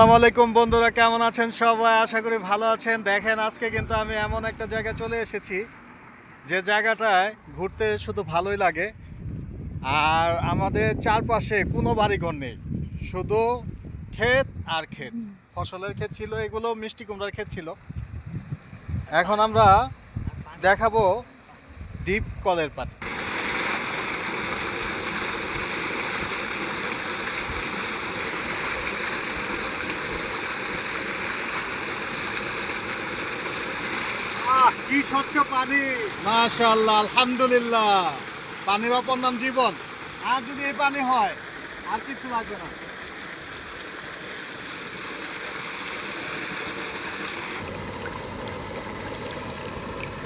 আসসালামু আলাইকুম বন্ধুরা, কেমন আছেন সবাই? আশা করি ভালো আছেন। দেখেন, আজকে কিন্তু আমি এমন একটা জায়গায় চলে এসেছি যে জায়গাটায় ঘুরতে শুধু ভালোই লাগে। আর আমাদের চারপাশে কোনো বাড়িঘর নেই, শুধু ক্ষেত আর ক্ষেত। ফসলের ক্ষেত ছিল, এগুলো মিষ্টি কুমড়ার ক্ষেত ছিল। এখন আমরা দেখাবো ডিপ কলের পানি। কি স্বচ্ছ পানি! মাশাআল্লাহ, আলহামদুলিল্লাহ। পানি বাপর নাম জীবন। আর যদি এই পানি হয়, আর কিছু লাগবে না।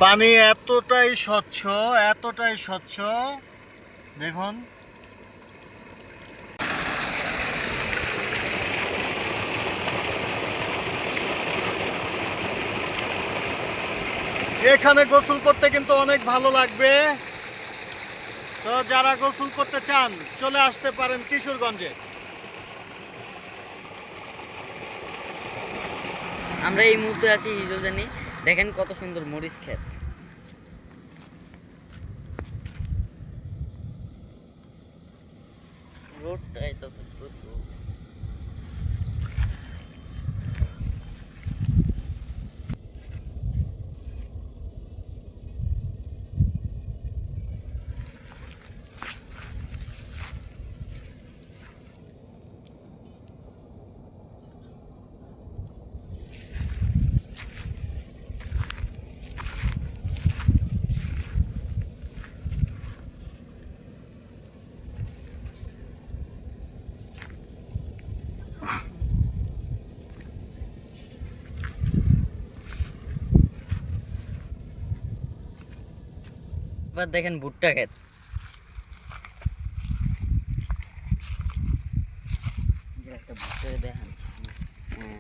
পানি এতটাই স্বচ্ছ, এতটাই স্বচ্ছ, দেখুন। এখানে গোসল করতে কিন্তু অনেক ভালো লাগবে। তো যারা গোসল করতে চান, চলে আসতে পারেন কিশোরগঞ্জে। আমরা এই মুহূর্তে আছি হিজলজানি। দেখেন কত সুন্দর মরিচ ক্ষেত। রোডটাই তো প্রচুর। এবার দেখেন ভুট্টা ক্ষেত। একটা ভুট্টা দেখেন। হ্যাঁ।